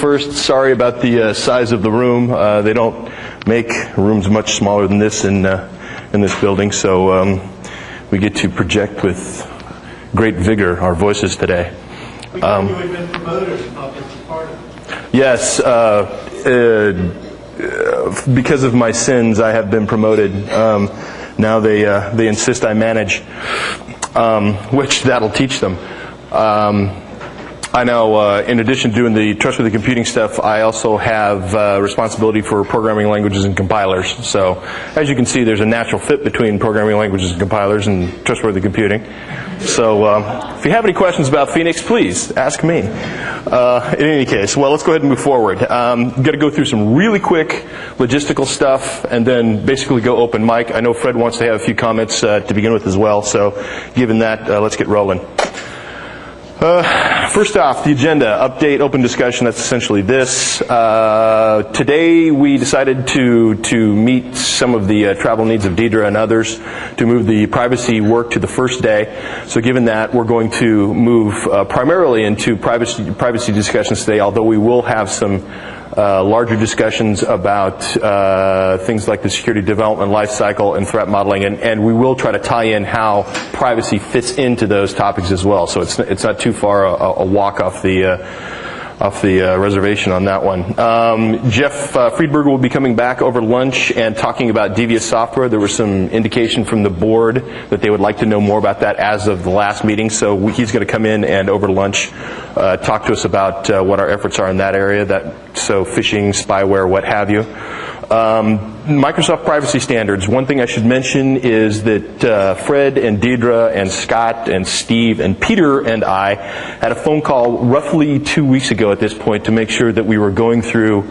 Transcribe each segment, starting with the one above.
first, sorry about the size of the room. They don't make rooms much smaller than this in this building, so we get to project with great vigor our voices today. We thought you had been promoted, not been part of it. Yes, because of my sins, I have been promoted. Now they insist I manage, which that'll teach them. I know, in addition to doing the Trustworthy computing stuff, I also have responsibility for programming languages and compilers. So, as you can see, there's a natural fit between programming languages and compilers and Trustworthy computing. So, if you have any questions about Phoenix, please ask me. In any case, well, let's go ahead and move forward. Got to go through some really quick logistical stuff, and then basically go open mic. I know Fred wants to have a few comments to begin with as well. So, given that, let's get rolling. First off, the agenda, update, open discussion, that's essentially this. Today we decided to meet some of the travel needs of Deidre and others to move the privacy work to the first day. So given that, we're going to move primarily into privacy discussions today, although we will have some larger discussions about things like the security development lifecycle and threat modeling, and we will try to tie in how privacy fits into those topics as well. So it's not too far a walk off the reservation on that one. Jeff Friedberger will be coming back over lunch and talking about devious software. There was some indication from the board that they would like to know more about that as of the last meeting, so he's going to come in and over lunch talk to us about what our efforts are in that area, so phishing, spyware, what have you. Microsoft privacy standards. One thing I should mention is that Fred and Deidre and Scott and Steve and Peter and I had a phone call roughly 2 weeks ago at this point to make sure that we were going through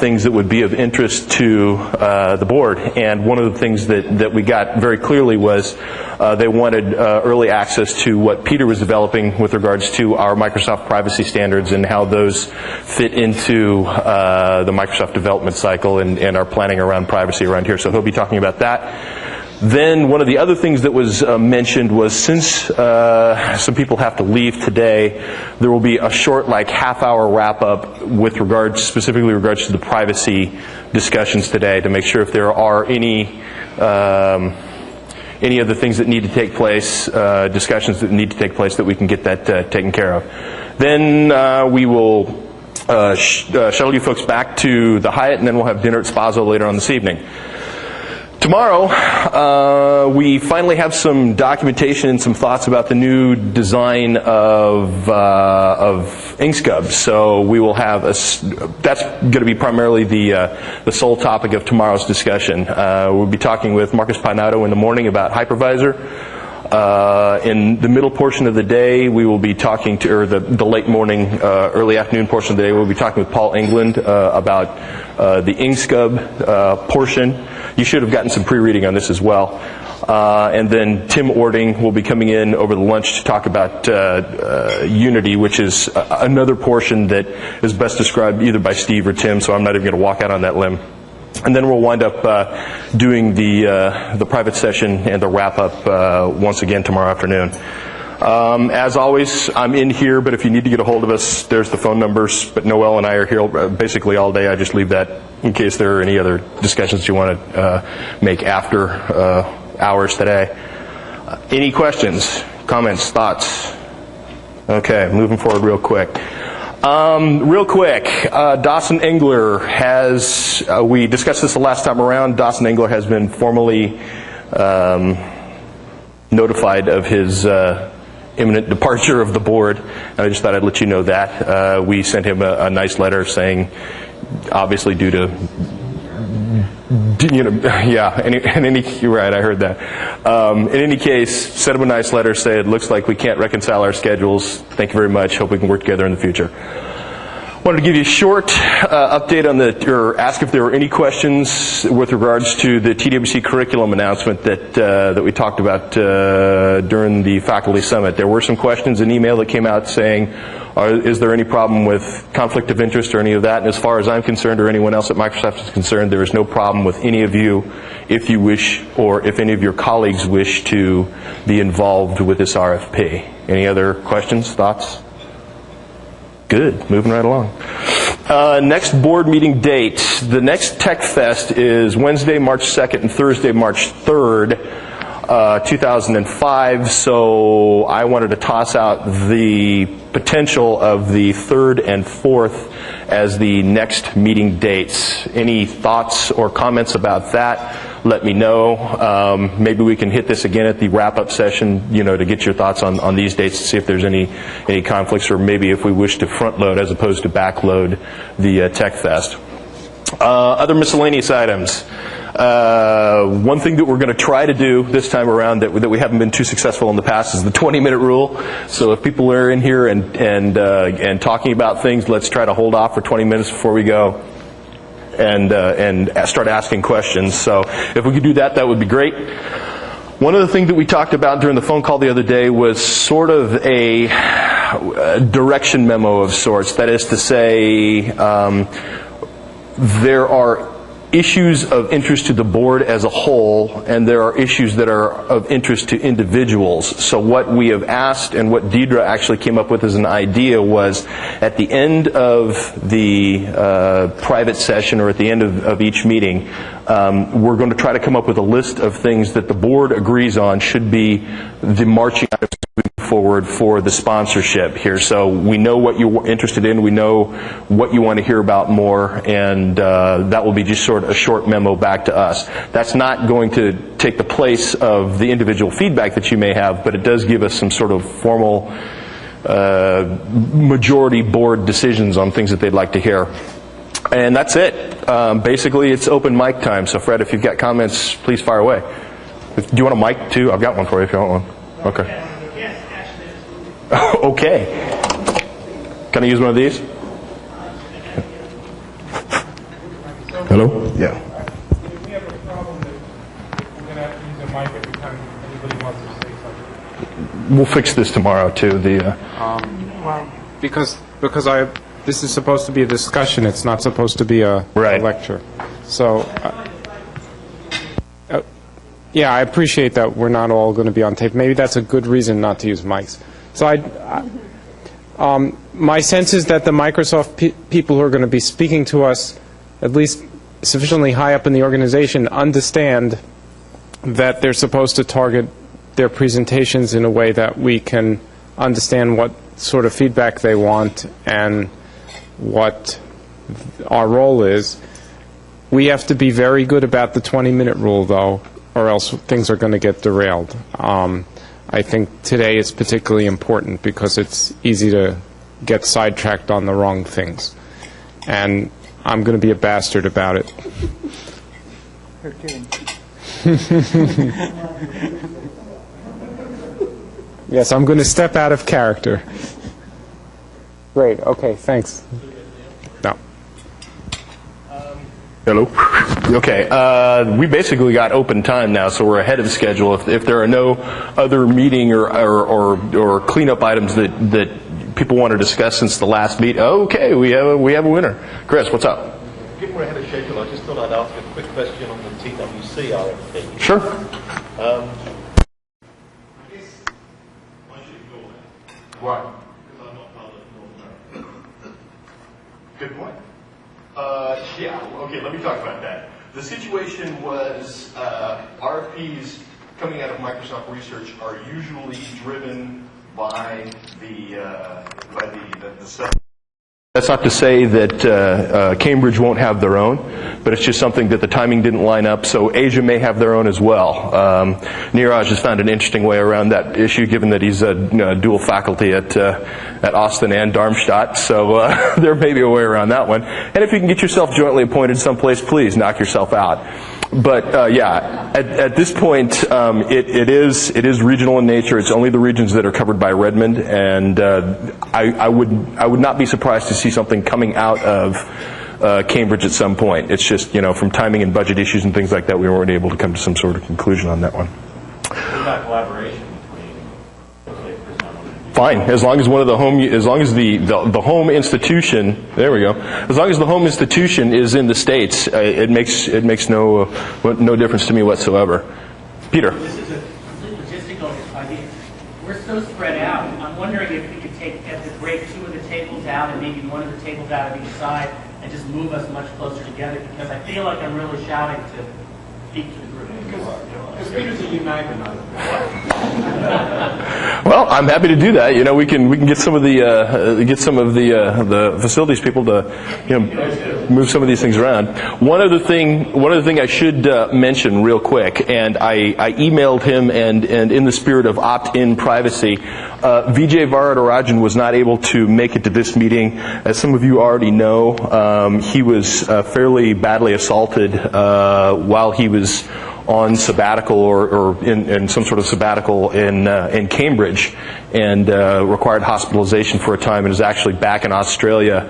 things that would be of interest to the board. And one of the things that we got very clearly was they wanted early access to what Peter was developing with regards to our Microsoft privacy standards and how those fit into the Microsoft development cycle and our planning around privacy around here. So he'll be talking about that. Then one of the other things that was mentioned was since some people have to leave today, there will be a short, half-hour wrap-up with specifically regards to the privacy discussions today to make sure if there are any other things that need to take place, discussions that need to take place, that we can get that taken care of. Then we will shuttle you folks back to the Hyatt, and then we'll have dinner at Spazo later on this evening. Tomorrow, we finally have some documentation and some thoughts about the new design of Inkscub. So we will have that's going to be primarily the sole topic of tomorrow's discussion. We'll be talking with Marcus Pinato in the morning about hypervisor. In the middle portion of the day, we will be talking or the late morning, early afternoon portion of the day, we'll be talking with Paul England about the Inkscub portion. You should have gotten some pre-reading on this as well. And then Tim Ording will be coming in over the lunch to talk about Unity, which is another portion that is best described either by Steve or Tim, so I'm not even going to walk out on that limb. And then we'll wind up doing the private session and the wrap-up once again tomorrow afternoon. As always, I'm in here, but if you need to get a hold of us, there's the phone numbers. But Noel and I are here basically all day. I just leave that in case there are any other discussions you want to make after hours today. Any questions, comments, thoughts? Okay, moving forward real quick. Dawson Engler has, we discussed this the last time around, Dawson Engler has been formally notified of his imminent departure of the board. And I just thought I'd let you know that. We sent him a nice letter saying, obviously due to, you're right, I heard that. In any case, sent him a nice letter, said, looks like we can't reconcile our schedules. Thank you very much. Hope we can work together in the future. Wanted to give you a short update on or ask if there were any questions with regards to the TWC curriculum announcement that we talked about during the faculty summit. There were some questions in email that came out saying, is there any problem with conflict of interest or any of that? And as far as I'm concerned or anyone else at Microsoft is concerned, there is no problem with any of you if you wish or if any of your colleagues wish to be involved with this RFP. Any other questions, thoughts? Good. Moving right along. Next board meeting date. The next Tech Fest is Wednesday, March 2nd and Thursday, March 3rd, 2005. So I wanted to toss out the potential of the 3rd and 4th as the next meeting dates. Any thoughts or comments about that? Let me know. Maybe we can hit this again at the wrap-up session, to get your thoughts on these dates to see if there's any conflicts, or maybe if we wish to front-load as opposed to back-load the Tech Fest. Other miscellaneous items. One thing that we're going to try to do this time around that we haven't been too successful in the past is the 20-minute rule. So if people are in here and talking about things, let's try to hold off for 20 minutes before we go and start asking questions. So if we could do that, that would be great. One of the things that we talked about during the phone call the other day was sort of a direction memo of sorts. That is to say, there are issues of interest to the board as a whole, and there are issues that are of interest to individuals. So what we have asked, and what Deidre actually came up with as an idea, was at the end of the private session, or at the end of each meeting, we're going to try to come up with a list of things that the board agrees on should be the marching items forward for the sponsorship here. So we know what you're interested in, we know what you want to hear about more, and that will be just sort of a short memo back to us. That's not going to take the place of the individual feedback that you may have, but it does give us some sort of formal majority board decisions on things that they'd like to hear. And that's it. Basically, it's open mic time. So Fred, if you've got comments, please fire away. Do you want a mic too? I've got one for you if you want one. Okay. Okay. Can I use one of these? Hello? Yeah. We have a problem that we're going to have to use a mic every time anybody wants to say something. We'll fix this tomorrow too. Because this is supposed to be a discussion. It's not supposed to be a lecture. So, yeah, I appreciate that we're not all going to be on tape. Maybe that's a good reason not to use mics. So my sense is that the Microsoft people who are going to be speaking to us, at least sufficiently high up in the organization, understand that they're supposed to target their presentations in a way that we can understand what sort of feedback they want and what our role is. We have to be very good about the 20-minute rule, though, or else things are going to get derailed. I think today is particularly important because it's easy to get sidetracked on the wrong things. And I'm going to be a bastard about it. You're kidding. Yes, I'm going to step out of character. Great. Okay, thanks. No. Hello? Okay. We basically got open time now, so we're ahead of schedule. If there are no other meeting or cleanup items that people want to discuss since the last meet, okay, we have a winner. Chris, what's up? Given we're ahead of schedule, I just thought I'd ask a quick question on the TWC RFP. Sure. Why? Because I'm not part of North America. Good point. Yeah, okay, let me talk about that. The situation was RFPs coming out of Microsoft Research are usually driven by the sell. That's not to say that Cambridge won't have their own, but it's just something that the timing didn't line up, so Asia may have their own as well. Neeraj has found an interesting way around that issue, given that he's a dual faculty at Austin and Darmstadt, so there may be a way around that one. And if you can get yourself jointly appointed someplace, please knock yourself out. But yeah, at this point, it is regional in nature. It's only the regions that are covered by Redmond, and I would not be surprised to see something coming out of Cambridge at some point. It's just, from timing and budget issues and things like that, we weren't able to come to some sort of conclusion on that one. What about collaboration between, Fine, as long as one of the home institution, there we go. As long as the home institution is in the States, it makes no difference to me whatsoever. Peter. This is a logistical idea. We're so spread out. I'm wondering if we could break two of the tables out and maybe one of the tables out of each side and just move us much closer together, because I feel like I'm really shouting to speak to the group. Because Peter's a united on Well, I'm happy to do that. You know, we can get some of the facilities people to, you know, move some of these things around. One other thing I should mention real quick, and I emailed him, and in the spirit of opt-in privacy, Vijay Varadarajan was not able to make it to this meeting. As some of you already know, he was fairly badly assaulted while he was on sabbatical or in some sort of sabbatical in Cambridge, and required hospitalization for a time, and is actually back in Australia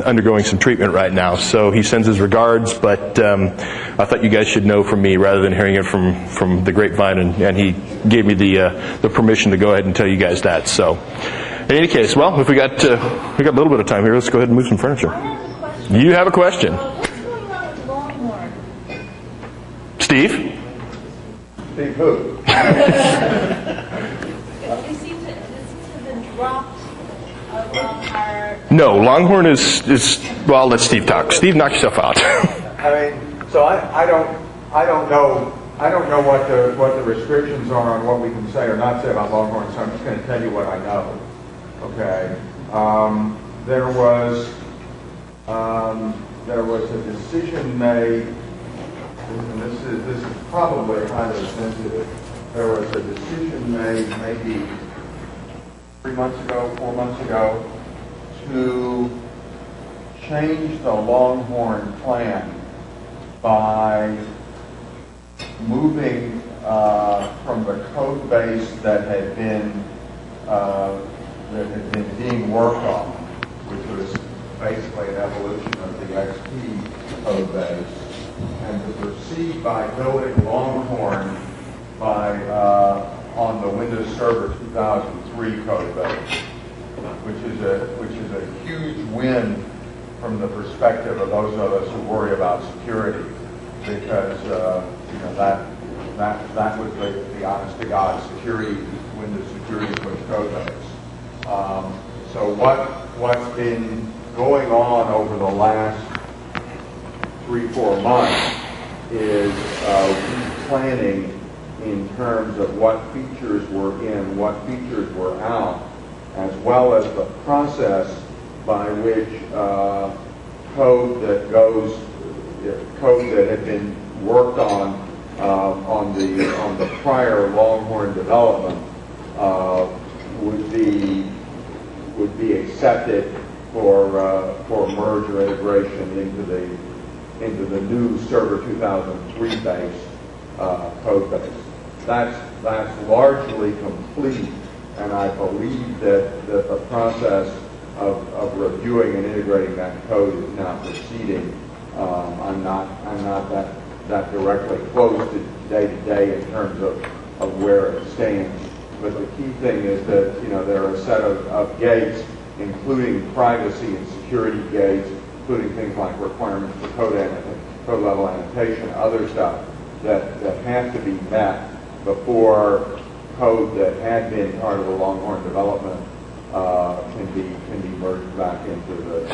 undergoing some treatment right now. So he sends his regards, but I thought you guys should know from me rather than hearing it from the grapevine, and he gave me the permission to go ahead and tell you guys that. So in any case, well, if we got a little bit of time here, let's go ahead and move some furniture. You have a question? What's going on with Longhorn? Steve? Steve who? It seems to have been dropped from our... No, Longhorn is well, I'll let Steve talk. Steve, knock yourself out. I mean, so I don't know what the restrictions are on what we can say or not say about Longhorn. So I'm just going to tell you what I know. Okay, there was a decision made, and this is probably highly sensitive. There was a decision made maybe 4 months ago, to change the Longhorn plan by moving from the code base that had been being worked on, which was basically an evolution of the XP code base, and to proceed by building Longhorn on the Windows Server 2003 code base, which is a huge win from the perspective of those of us who worry about security, because that was the honest to God security, Windows security push code base. So what's been going on over the last 3-4 months is planning in terms of what features were in, what features were out, as well as the process by which code that had been worked on the prior Longhorn development would be accepted for merge or integration into the new Server 2003 base code base. That's largely complete, and I believe that the process of reviewing and integrating that code is now proceeding. I'm not that directly close to day in terms of where it stands. But the key thing is that there are a set of gates, including privacy and security gates, including things like requirements for code level annotation, other stuff that have to be met before code that had been part of the Longhorn development can be merged back into the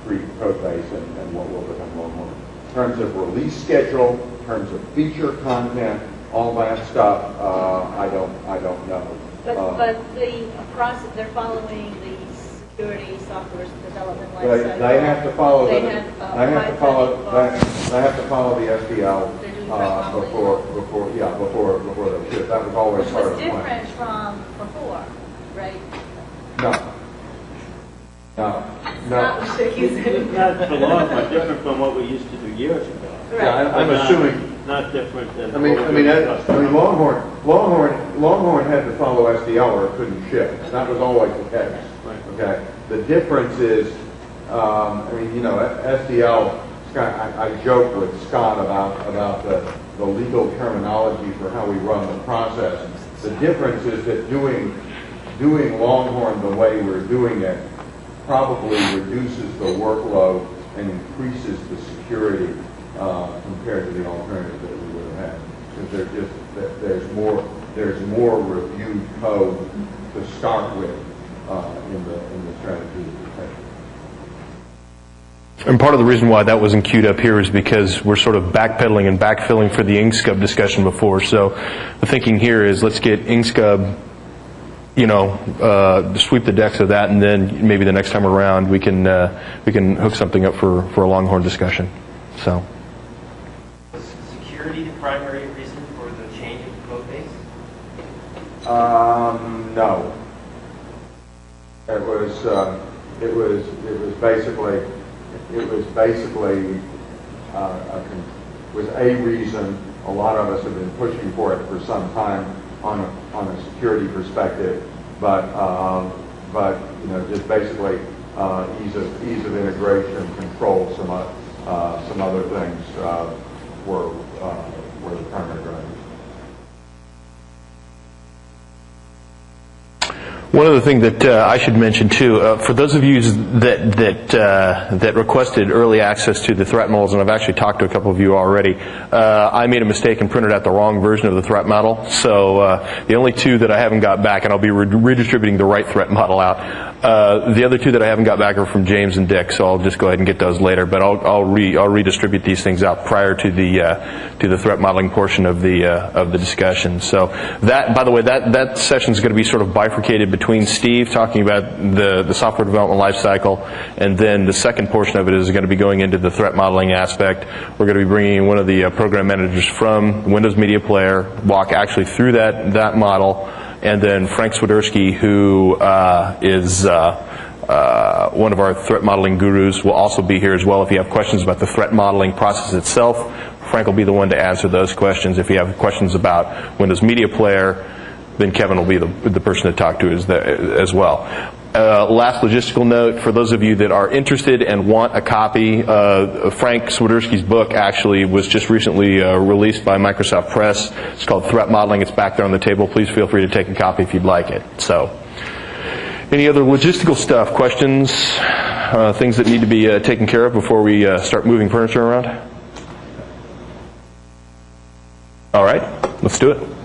free code base and what will become Longhorn. In terms of release schedule, in terms of feature content, all that stuff, I don't know. But the process, they're following the security software development life cycle. They have to follow They the SDL before they ship. That was always Which part was of the plan. different from before, right? No. Not what you said. Not a lot, but different from what we used to do years ago. Yeah, I'm assuming. Not different than. Longhorn had to follow SDL or it couldn't ship. That was always the case. Right. Okay. The difference is, SDL. Scott, I joked with Scott about the legal terminology for how we run the process. The difference is that doing Longhorn the way we're doing it probably reduces the workload and increases the security compared to the alternative that we would have had. Because there's more reviewed code to start with in the strategy. And part of the reason why that wasn't queued up here is because we're sort of backpedaling and backfilling for the IngScub discussion before. So the thinking here is let's get IngScub, sweep the decks of that, and then maybe the next time around we can hook something up for a Longhorn discussion. So. Was security the primary reason for the change in the code base? No. It was basically was a reason. A lot of us have been pushing for it for some time on a security perspective, but just basically ease of integration, control, some other things were the primary drivers. One other thing that I should mention too, for those of you that requested early access to the threat models, and I've actually talked to a couple of you already, I made a mistake and printed out the wrong version of the threat model. So the only two that I haven't got back, and I'll be redistributing the right threat model out. The other two that I haven't got back are from James and Dick, so I'll just go ahead and get those later. But I'll redistribute these things out prior to the threat modeling portion of the discussion. So that, by the way, that session is going to be sort of bifurcated between Steve talking about the software development lifecycle, and then the second portion of it is going to be going into the threat modeling aspect. We're going to be bringing in one of the program managers from Windows Media Player, walk actually through that model, and then Frank Swiderski, who is one of our threat modeling gurus, will also be here as well. If you have questions about the threat modeling process itself, Frank will be the one to answer those questions. If you have questions about Windows Media Player, then Kevin will be the person to talk to as well. Last logistical note, for those of you that are interested and want a copy, Frank Swiderski's book actually was just recently released by Microsoft Press. It's called Threat Modeling. It's back there on the table. Please feel free to take a copy if you'd like it. So, any other logistical stuff, questions, things that need to be taken care of before we start moving furniture around? All right, let's do it.